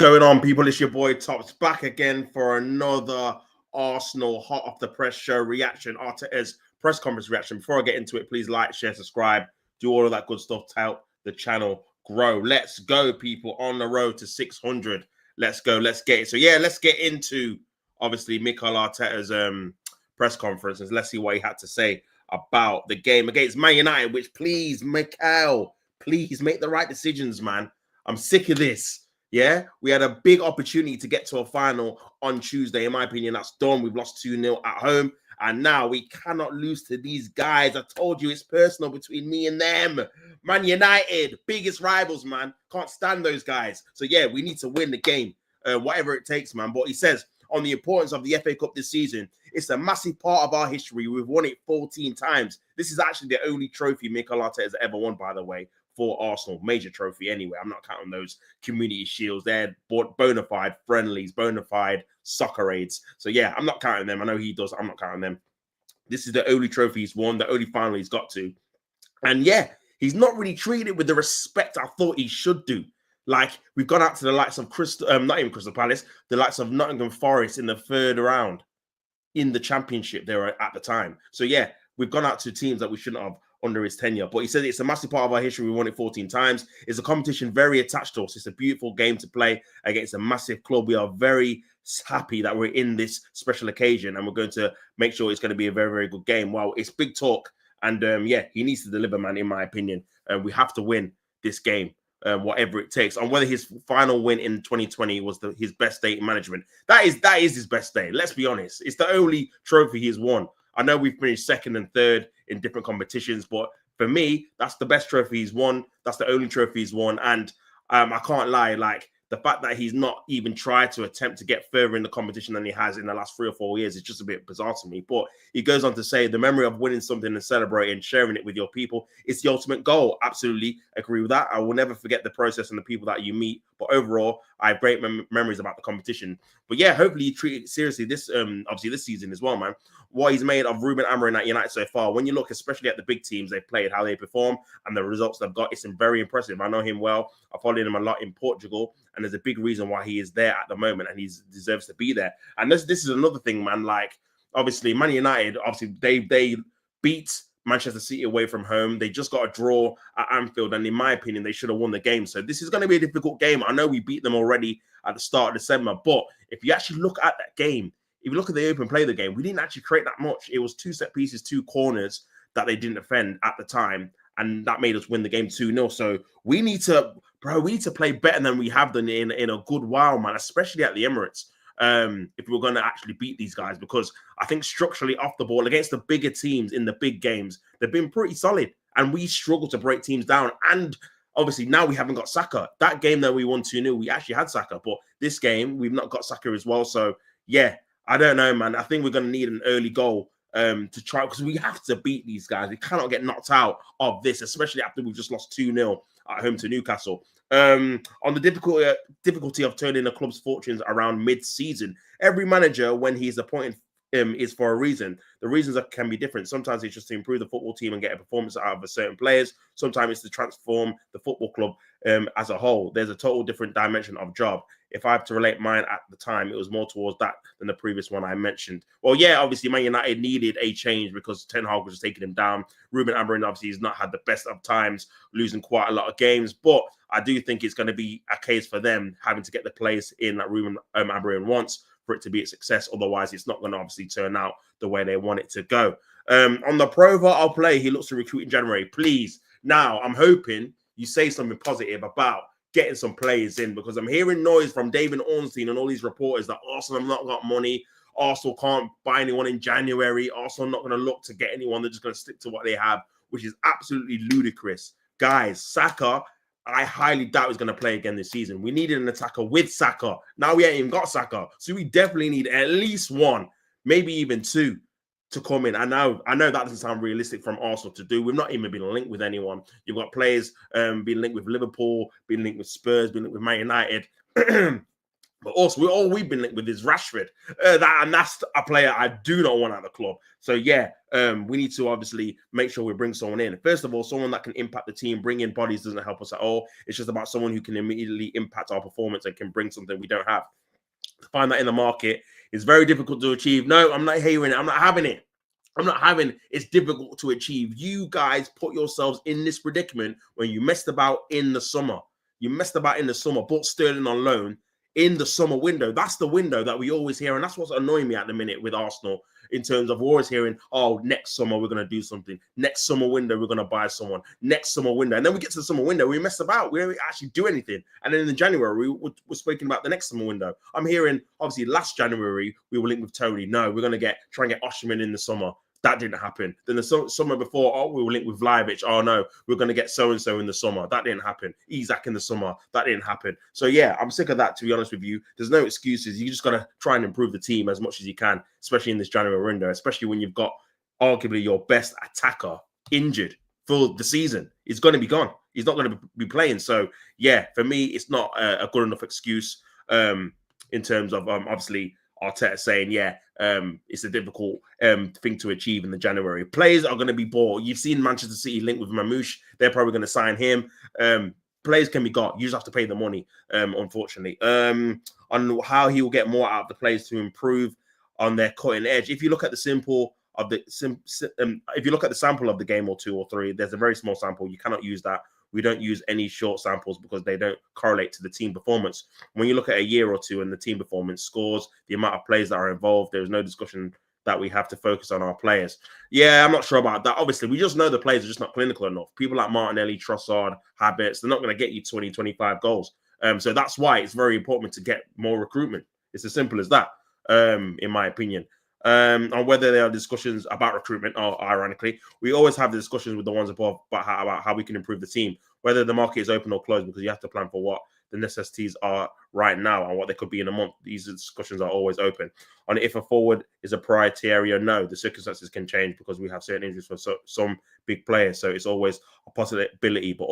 going on, people? It's your boy Tops back again for another Arsenal hot off the press show reaction, Arteta's press conference reaction. Before I get into it, please like, share, subscribe, do all of that good stuff to help the channel grow. Let's go, people, on the road to 600. Let's go. Let's get it. So yeah, let's get into obviously Mikel Arteta's press conference and let's see what he had to say about the game against Man United. Which, please, Mikel, please make the right decisions, man. I'm sick of this. Yeah, we had a big opportunity to get to a final on Tuesday. In my opinion, that's done. We've lost 2-0 at home. And now we cannot lose to these guys. I told you it's personal between me and them. Man United, biggest rivals, man. Can't stand those guys. So, yeah, we need to win the game, whatever it takes, man. But he says on the importance of the FA Cup this season, it's a massive part of our history. We've won it 14 times. This is actually the only trophy Mikel Arteta has ever won, by the way, for Arsenal. Major trophy anyway. I'm not counting those community shields. They're bona fide friendlies, bona fide soccer aids. So yeah, I'm not counting them. I know he does. I'm not counting them. This is the only trophy he's won, the only final he's got to. And yeah, he's not really treated with the respect I thought he should do. Like, we've gone out to the likes of not even Crystal Palace, the likes of Nottingham Forest in the third round in the championship they were at the time. So yeah, we've gone out to teams that we shouldn't have under his tenure. But he said it's a massive part of our history. We won it 14 times. It's a competition very attached to us. It's a beautiful game to play against a massive club. We are very happy that we're in this special occasion and we're going to make sure it's going to be a very, very good game. Well, it's big talk. And yeah, he needs to deliver, man, in my opinion. We have to win this game, whatever it takes. On whether his final win in 2020 was his best day in management. That is his best day. Let's be honest. It's the only trophy he's won. I know we've finished second and third in different competitions, but for me, that's the best trophy he's won. That's the only trophy he's won. And I can't lie, like, the fact that he's not even tried to attempt to get further in the competition than he has in the last 3 or 4 years is just a bit bizarre to me. But he goes on to say the memory of winning something and celebrating, sharing it with your people, it's the ultimate goal. Absolutely agree with that. I will never forget the process and the people that you meet. But overall, I have great memories about the competition. But yeah, hopefully you treat it seriously this obviously this season as well, man. What he's made of Ruben Amorim at United so far, when you look especially at the big teams they've played, how they perform and the results they've got, it's very impressive. I know him well. I followed him a lot in Portugal, and there's a big reason why he is there at the moment, and he deserves to be there. And this is another thing, man. Like, obviously, Man United, obviously, they beat Manchester City away from home. They just got a draw at Anfield, and in my opinion, they should have won the game. So this is going to be a difficult game. I know we beat them already at the start of December, but if you actually look at that game, if you look at the open play of the game, we didn't actually create that much. It was 2 set pieces, 2 corners that they didn't defend at the time, and that made us win the game 2-0. So we need to play better than we have done in a good while, man, especially at the Emirates. If we're going to actually beat these guys, because I think structurally off the ball against the bigger teams in the big games, they've been pretty solid, and we struggle to break teams down. And obviously now we haven't got Saka. That game that we won 2-0, we actually had Saka, but this game we've not got Saka as well. So yeah, I don't know, man. I think we're going to need an early goal to try, because we have to beat these guys. We cannot get knocked out of this, especially after we've just lost 2-0 at home to Newcastle. On the difficulty of turning the club's fortunes around mid-season, every manager, when he's appointed, is for a reason. The reasons can be different. Sometimes it's just to improve the football team and get a performance out of a certain players. Sometimes it's to transform the football club as a whole. There's a total different dimension of job. If I have to relate mine at the time, it was more towards that than the previous one I mentioned. Well, yeah, obviously Man United needed a change because Ten Hag was just taking him down. Ruben Amorim obviously has not had the best of times, losing quite a lot of games. But I do think it's going to be a case for them having to get the players in that Ruben Amorim wants for it to be a success. Otherwise, it's not going to obviously turn out the way they want it to go. On the profile play, he looks to recruit in January. Please. Now, I'm hoping you say something positive about getting some players in, because I'm hearing noise from David Ornstein and all these reporters that Arsenal have not got money. Arsenal can't buy anyone in January. Arsenal not going to look to get anyone. They're just going to stick to what they have, which is absolutely ludicrous. Guys, Saka, I highly doubt he's going to play again this season. We needed an attacker with Saka. Now we ain't even got Saka. So we definitely need at least 1, maybe even 2 to come in. I know that doesn't sound realistic from Arsenal to do. We've not even been linked with anyone. You've got players being linked with Liverpool, being linked with Spurs, being linked with Man United. But also, we've been linked with is Rashford. That's a player I do not want at the club. So yeah, we need to obviously make sure we bring someone in. First of all, someone that can impact the team. Bringing bodies doesn't help us at all. It's just about someone who can immediately impact our performance and can bring something we don't have. To find that in the market is very difficult to achieve. No, I'm not hearing it. I'm not having it. It's difficult to achieve. You guys put yourselves in this predicament when you messed about in the summer. Bought Sterling on loan in the summer window. That's the window that we always hear. And that's what's annoying me at the minute with Arsenal in terms of always hearing, oh, next summer we're going to do something. Next summer window, we're going to buy someone. Next summer window. And then we get to the summer window, we mess about. We don't actually do anything. And then in the January, we're speaking about the next summer window. I'm hearing, obviously, last January, we were linked with Tony. No, we're going to try and get Osimhen in the summer. That didn't happen. Then the summer before, oh, we were linked with Vlahovic. Oh, no, we're going to get so-and-so in the summer. That didn't happen. Isak in the summer. That didn't happen. So, yeah, I'm sick of that, to be honest with you. There's no excuses. You just got to try and improve the team as much as you can, especially in this January window, especially when you've got arguably your best attacker injured for the season. He's going to be gone. He's not going to be playing. So, yeah, for me, it's not a good enough excuse in terms of, obviously, Arteta saying, yeah, it's a difficult thing to achieve in the January. Players are going to be bought. You've seen Manchester City linked with Mamouche. They're probably going to sign him. Players can be got. You just have to pay the money, unfortunately. On how he will get more out of the players to improve on their cutting edge. If you look at the sample of the sample of the game or 2 or 3, there's a very small sample. You cannot use that. We don't use any short samples because they don't correlate to the team performance. When you look at a year or two and the team performance scores, the amount of players that are involved, there's no discussion that we have to focus on our players. Yeah, I'm not sure about that. Obviously, we just know the players are just not clinical enough. People like Martinelli, Trossard, Havertz, they're not going to get you 20, 25 goals. So that's why it's very important to get more recruitment. It's as simple as that, in my opinion. On whether there are discussions about recruitment, or ironically, we always have the discussions with the ones above about how we can improve the team, whether the market is open or closed, because you have to plan for what the necessities are right now and what they could be in a month. These discussions are always open. On if a forward is a priority area, no, the circumstances can change because we have certain injuries for some big players. So it's always a possibility, but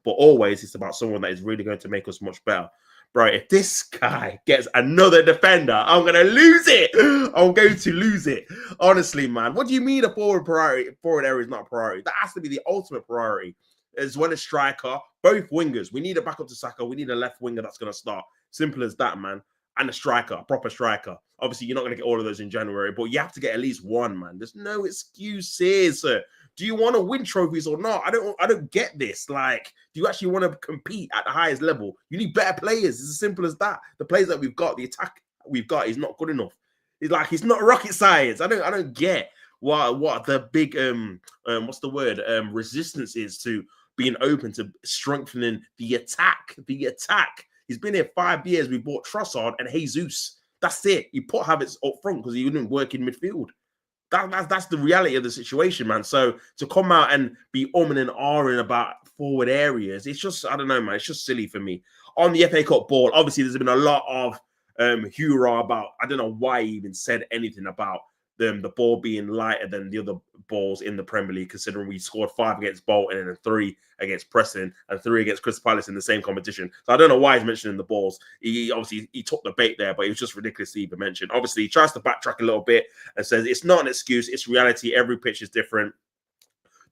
always it's about someone that is really going to make us much better. Bro, if this guy gets another defender, I'm going to lose it. I'm going to lose it. Honestly, man. What do you mean a forward area is not a priority? That has to be the ultimate priority, as well as striker, both wingers. We need a backup to Saka. We need a left winger that's going to start. Simple as that, man. And a striker, a proper striker. Obviously, you're not going to get all of those in January, but you have to get at least one, man. There's no excuses. Do you want to win trophies or not? I don't get this. Like, do you actually want to compete at the highest level? You need better players. It's as simple as that. The players that we've got, the attack we've got is not good enough. It's not rocket science. I don't get what the big what's the word? Resistance is to being open to strengthening the attack. The attack. He's been here 5 years. We bought Trossard and Jesus. That's it. You put Havertz up front because he didn't work in midfield. That's the reality of the situation, man. So to come out and be umming and ahhing about forward areas, it's just, I don't know, man. It's just silly for me. On the FA Cup ball, obviously there's been a lot of hurrah about, I don't know why he even said anything about the ball being lighter than the other balls in the Premier League, considering we scored 5 against Bolton and 3 against Preston and 3 against Crystal Palace in the same competition. So I don't know why he's mentioning the balls. He obviously took the bait there, but it was just ridiculous to even mention. Obviously, he tries to backtrack a little bit and says it's not an excuse, it's reality. Every pitch is different.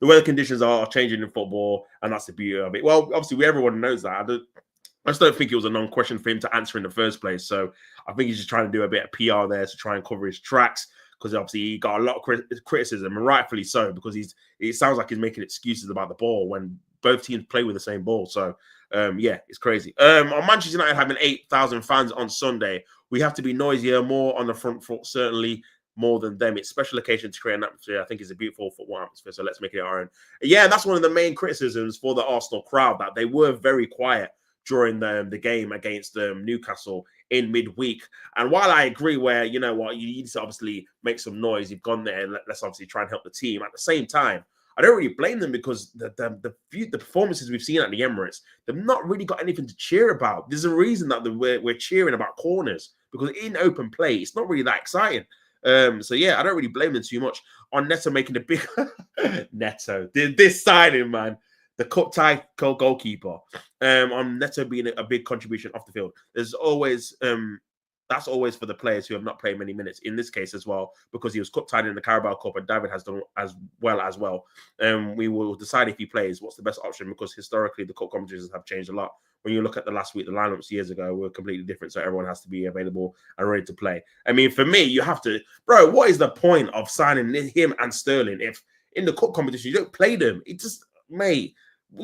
The weather conditions are changing in football, and that's the beauty of it. Well, obviously, everyone knows that. I just don't think it was a non-question for him to answer in the first place. So I think he's just trying to do a bit of PR there to try and cover his tracks, because obviously he got a lot of criticism, and rightfully so, because it sounds like he's making excuses about the ball when both teams play with the same ball. So, yeah, it's crazy. On Manchester United having 8,000 fans on Sunday, we have to be noisier, more on the front foot, certainly more than them. It's special occasion to create an atmosphere. I think it's a beautiful football atmosphere, so let's make it our own. Yeah, that's one of the main criticisms for the Arsenal crowd, that they were very quiet during the game against Newcastle in midweek. And while I agree where, you know what, you need to obviously make some noise, you've gone there, let's obviously try and help the team. At the same time, I don't really blame them, because the performances we've seen at the Emirates, they've not really got anything to cheer about. There's a reason that we're cheering about corners, because in open play, it's not really that exciting. So yeah, I don't really blame them too much. On Neto making a big Neto, this signing, man. the cup tie goalkeeper, on Neto being a big contribution off the field. There's always that's always for the players who have not played many minutes. In this case as well, because he was cup tied in the Carabao Cup, and David has done as well. We will decide if he plays what's the best option, because historically the cup competitions have changed a lot. When you look at the last week, the lineups years ago were completely different, so everyone has to be available and ready to play. I mean, for me, you have to, bro. What is the point of signing him and Sterling if in the cup competition you don't play them? It just, mate,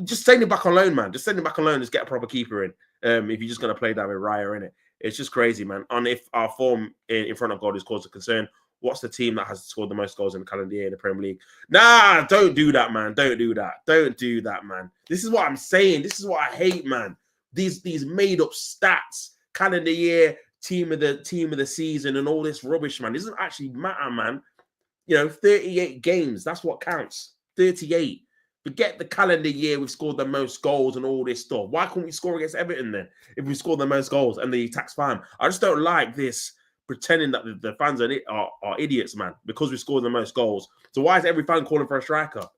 just send him back on loan, man. Just send him back on loan. Just get a proper keeper in. If you're just gonna play David Raya in it. It's just crazy, man. And if our form in front of God is cause of concern, what's the team that has scored the most goals in the calendar year in the Premier League? Nah, don't do that, man. Don't do that. Don't do that, man. This is what I'm saying. This is what I hate, man. These made up stats, calendar year, team of the season, and all this rubbish, man. It doesn't actually matter, man. 38 games. That's what counts. 38. Forget the calendar year we've scored the most goals and all this stuff. Why can't we score against Everton then if we scored the most goals and the tax fine? I just don't like this pretending that the fans are idiots, man, because we scored the most goals. So why is every fan calling for a striker?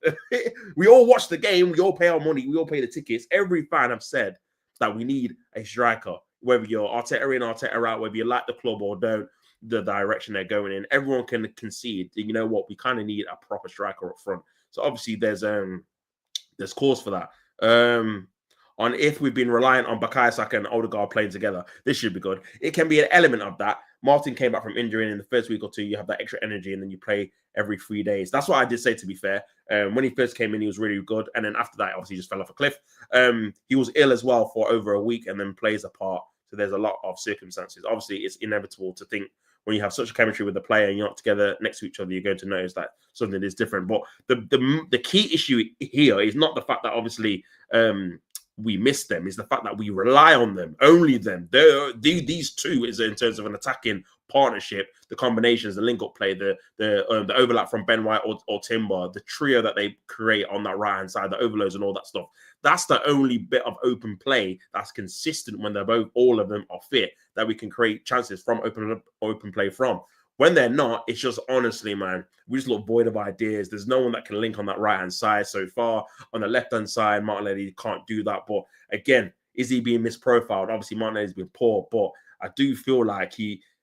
We all watch the game. We all pay our money. We all pay the tickets. Every fan have said that we need a striker, whether you're Arteta in, Arteta out, whether you like the club or don't, the direction they're going in. Everyone can concede. You know what? We kind of need a proper striker up front. So obviously there's cause for that. On if we've been reliant on Bukayo Saka and Odegaard playing together, this should be good. It can be an element of that. Martin came back from injury, and in the first week or two, you have that extra energy, and then you play every 3 days. That's what I did say, to be fair. When he first came in, he was really good. And then after that, obviously, he just fell off a cliff. He was ill as well for over a week and then plays a part. So there's a lot of circumstances. Obviously, it's inevitable to think when you have such a chemistry with the player and you're not together next to each other, you're going to notice that something is different. But the key issue here is not the fact that obviously we miss them, is the fact that we rely on them, only them. These two is in terms of an attacking partnership, the combinations, the link-up play, the overlap from Ben White or Timber, the trio that they create on that right-hand side, the overloads and all that stuff. That's the only bit of open play that's consistent when all of them are fit, that we can create chances from open play from. When they're not, it's just, honestly, man, we just look void of ideas. There's no one that can link on that right-hand side so far. On the left-hand side, Martinelli can't do that. But again, is he being misprofiled? Obviously, Martinelli's been poor, but I do feel like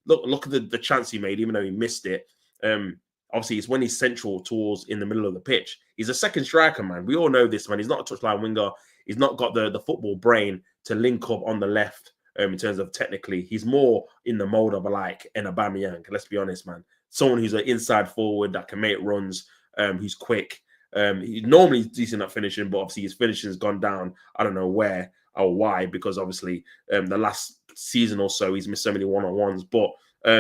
look at the chance he made, even though he missed it. Obviously, it's when he's central towards in the middle of the pitch. He's a second striker, man. We all know this, man. He's not a touchline winger. He's not got the football brain to link up on the left. In terms of technically, he's more in the mode of like an Aubameyang. Let's be honest, man. Someone who's an inside forward that can make runs, who's quick. He's normally decent at finishing, but obviously his finishing has gone down. I don't know where or why, because obviously the last season or so he's missed so many one-on-ones. But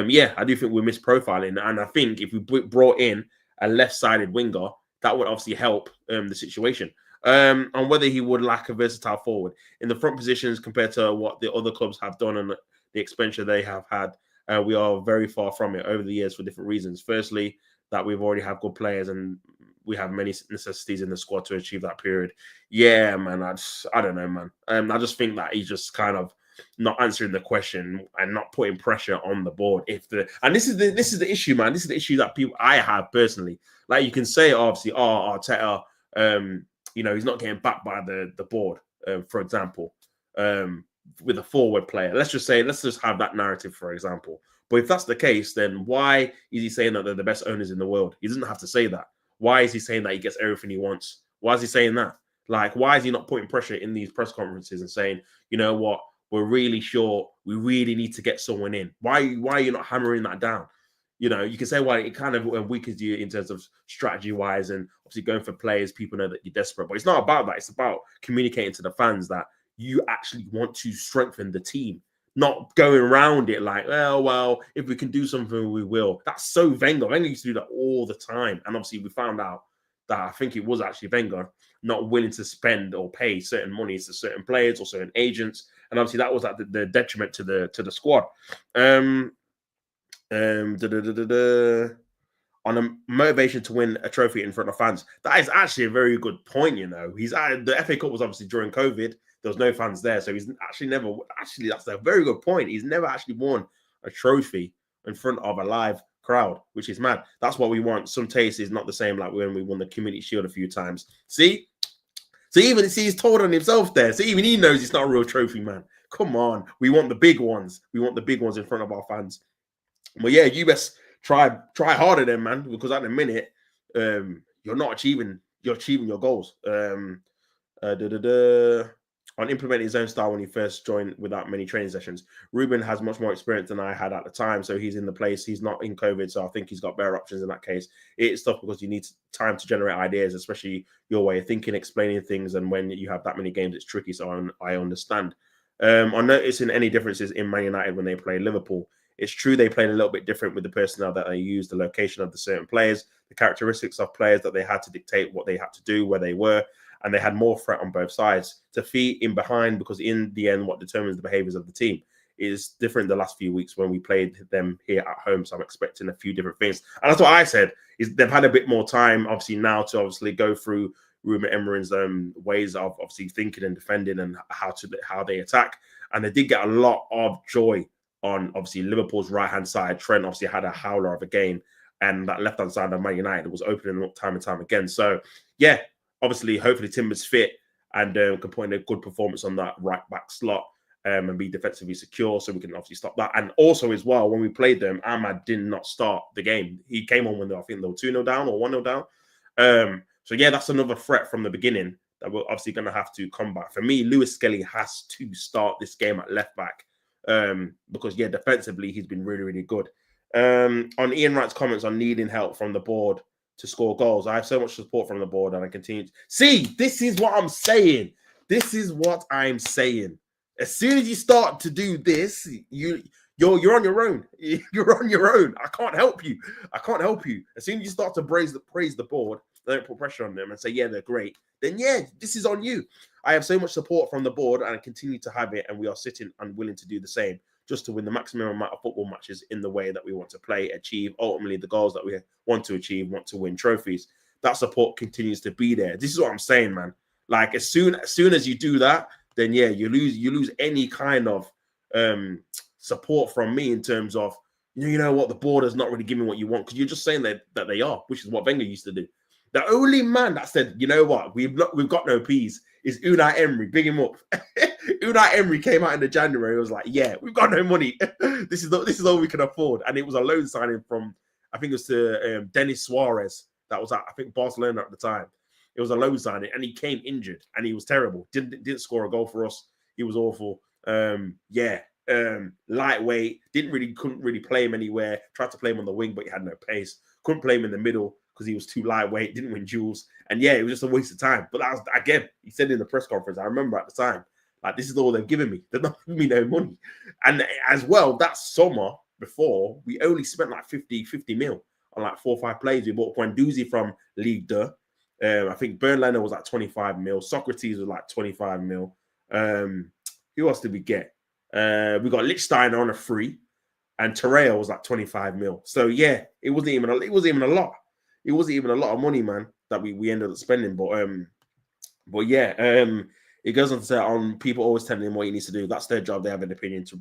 yeah, I do think we're misprofiling, and I think if we brought in a left-sided winger, that would obviously help the situation. On whether he would lack a versatile forward in the front positions compared to what the other clubs have done and the expenditure they have had. We are very far from it over the years for different reasons. Firstly, that we've already have good players and we have many necessities in the squad to achieve that period. Yeah, man, I don't know, man. I just think that he's just kind of not answering the question and not putting pressure on the board. And this is the issue, man. This is the issue that I have personally. Like, you can say, obviously, Arteta, he's not getting backed by the board, for example, with a forward player. Let's just have that narrative, for example. But if that's the case, then why is he saying that they're the best owners in the world? He doesn't have to say that. Why is he saying that he gets everything he wants? Why is he saying that? Like, why is he not putting pressure in these press conferences and saying, you know what, we're really sure we really need to get someone in? Why are you not hammering that down? You can say, well, it kind of weakens you in terms of strategy-wise and obviously going for players. People know that you're desperate. But it's not about that. It's about communicating to the fans that you actually want to strengthen the team, not going around it like, oh, well, if we can do something, we will. That's so Wenger. Wenger used to do that all the time. And obviously we found out that I think it was actually Wenger not willing to spend or pay certain monies to certain players or certain agents. And obviously that was at the detriment to the squad. On a motivation to win a trophy in front of fans. That is actually a very good point, the FA Cup was obviously during COVID. There was no fans there. So he's actually that's a very good point. He's never actually won a trophy in front of a live crowd, which is mad. That's what we want. Some taste is not the same like when we won the Community Shield a few times. See, So even he's told on himself there. So even he knows it's not a real trophy, man. Come on, we want the big ones. We want the big ones in front of our fans. But yeah, you best try harder then, man, because at the minute, you're not achieving. You're achieving your goals. On implementing his own style when he first joined without many training sessions. Ruben has much more experience than I had at the time, so he's in the place. He's not in COVID, so I think he's got better options in that case. It's tough because you need time to generate ideas, especially your way of thinking, explaining things, and when you have that many games, it's tricky. So I understand. I'm noticing any differences in Man United when they play Liverpool. It's true they played a little bit different with the personnel that they used, the location of the certain players, the characteristics of players that they had to dictate what they had to do, where they were, and they had more threat on both sides to feed in behind, because in the end, what determines the behaviors of the team is different the last few weeks when we played them here at home. So I'm expecting a few different things. And that's what I said, is they've had a bit more time, obviously, now to obviously go through Ruben Amorim's ways of obviously thinking and defending and how they attack. And they did get a lot of joy on obviously Liverpool's right-hand side. Trent obviously had a howler of a game, and that left-hand side of Man United was opening up time and time again. So yeah, obviously, hopefully Timber's fit and can put in a good performance on that right-back slot and be defensively secure, so we can obviously stop that. And also as well, when we played them, Ahmad did not start the game. He came on when I think they were 2-0 down or 1-0 down. So yeah, that's another threat from the beginning that we're obviously going to have to combat. For me, Lewis Skelly has to start this game at left-back because, yeah, defensively, he's been really, really good. On Ian Wright's comments on needing help from the board to score goals, I have so much support from the board, and I continue to see. This is what I'm saying. This is what I'm saying. As soon as you start to do this, you're on your own. You're on your own. I can't help you. I can't help you. As soon as you start to praise the board, don't put pressure on them and say, yeah, they're great, then yeah, this is on you. I have so much support from the board, and I continue to have it, and we are sitting and willing to do the same, just to win the maximum amount of football matches in the way that we want to play, achieve ultimately the goals that we want to achieve, want to win trophies. That support continues to be there. This is what I'm saying, man. Like as soon as you do that, then yeah, you lose any kind of support from me in terms of, you know what, the board is not really giving what you want, because you're just saying that they are, which is what Wenger used to do. The only man that said, you know what, we've got no peas is Unai Emery. Big him up. Unai Emery came out in the January. It was like, yeah, we've got no money. This is all we can afford. And it was a loan signing from, I think it was to Denis Suarez. That was at, I think, Barcelona at the time. It was a loan signing, and he came injured, and he was terrible. Didn't score a goal for us. He was awful. Lightweight. Couldn't really play him anywhere. Tried to play him on the wing, but he had no pace. Couldn't play him in the middle because he was too lightweight. Didn't win duels. And yeah, it was just a waste of time. But that was, again, he said in the press conference, I remember at the time, like, this is all they've given me. They're not giving me no money. And as well, that summer before, we only spent like 50 mil on like 4 or 5 players. We bought Guendouzi from Ligue 2. I think Bernliner was like 25 mil. Socrates was like 25 mil. Who else did we get? We got Lichtsteiner on a free, and Torreira was like 25 mil. So yeah, it wasn't even a lot. It wasn't even a lot of money, man, that we ended up spending. But yeah, it goes on to say on people always telling him what he needs to do. That's their job. They have an opinion to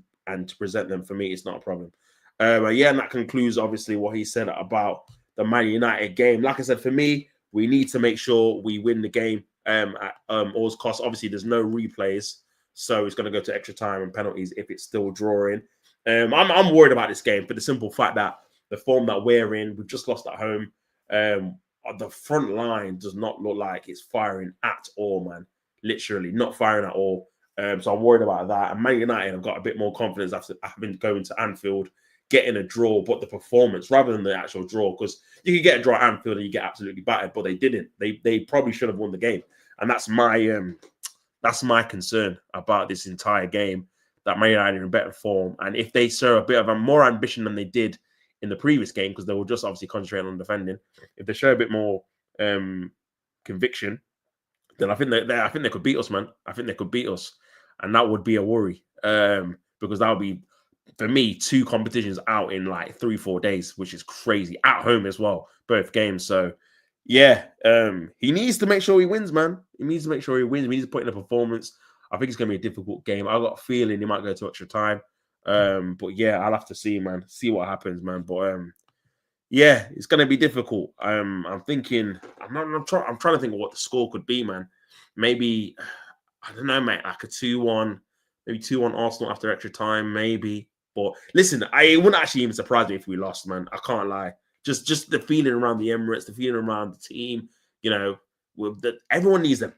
present them. For me, it's not a problem. Yeah, and that concludes obviously what he said about the Man United game. Like I said, for me, we need to make sure we win the game at all costs. Obviously, there's no replays, so it's going to go to extra time and penalties if it's still drawing. I'm worried about this game for the simple fact that the form that we're in, we've just lost at home. The front line does not look like it's firing at all, man. Literally not firing at all. So I'm worried about that. And Man United have got a bit more confidence after having going to Anfield, getting a draw, but the performance rather than the actual draw, because you can get a draw at Anfield and you get absolutely battered, but they didn't. They probably should have won the game, and that's my concern about this entire game. That Man United are in better form, and if they show a bit of a more ambition than they did in the previous game, because they were just obviously concentrating on defending, if they show a bit more conviction, then I think they could beat us, man. I think they could beat us, and that would be a worry because that would be, for me, 2 competitions out in like 3-4 days, which is crazy. At home as well, both games. So yeah, he needs to make sure he wins, man. He needs to make sure he wins. He needs to put in a performance. I think it's going to be a difficult game. I've got a feeling he might go to extra time. But yeah, I'll have to see, man. See what happens, man. But yeah, it's going to be difficult. I'm trying to think of what the score could be, man. maybe, I don't know, mate, like a 2-1, maybe 2-1 Arsenal after extra time, maybe. But listen, it wouldn't actually even surprise me if we lost, man. I can't lie. Just the feeling around the Emirates, the feeling around the team, you know, everyone needs a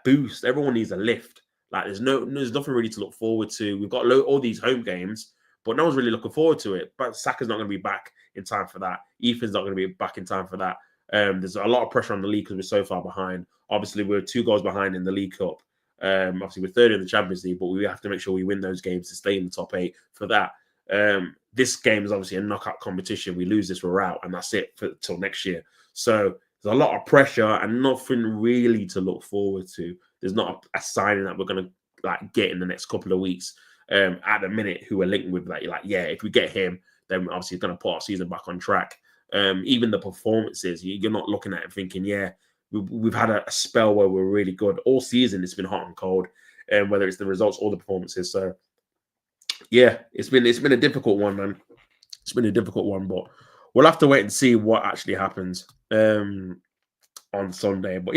boost. Everyone needs a lift. Like there's nothing really to look forward to. We've got all these home games, but no one's really looking forward to it. But Saka's not going to be back in time for that. Ethan's not going to be back in time for that. There's a lot of pressure on the league because we're so far behind. Obviously, we're 2 goals behind in the League Cup. Obviously, we're 3rd in the Champions League, but we have to make sure we win those games to stay in the top 8 for that. This game is obviously a knockout competition. We lose this, we're out, and that's it till next year. So there's a lot of pressure and nothing really to look forward to. There's not a signing that we're going to get in the next couple of weeks. At the minute, who we're linked with, if we get him, then obviously it's going to put our season back on track. Even the performances, you're not looking at it thinking, we've had a spell where we're really good. All season, it's been hot and cold, whether it's the results or the performances. So, it's been a difficult one, man. It's been a difficult one, but we'll have to wait and see what actually happens on Sunday. But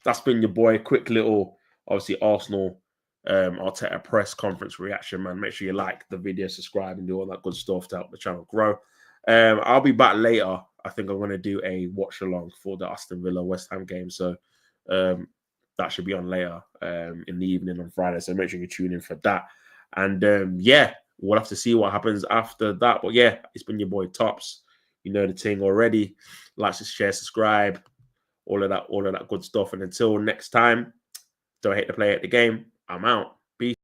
that's been your boy. Quick little, obviously, Arsenal Arteta press conference reaction, man. Make sure you like the video, subscribe, and do all that good stuff to help the channel grow. I'll be back later. I think I'm going to do a watch along for the Aston Villa West Ham game. So that should be on later in the evening on Friday. So make sure you tune in for that. And we'll have to see what happens after that. But it's been your boy Tops. You know the thing already. Like, share, subscribe, all of that good stuff. And until next time, don't hate the play at the game. I'm out. Peace.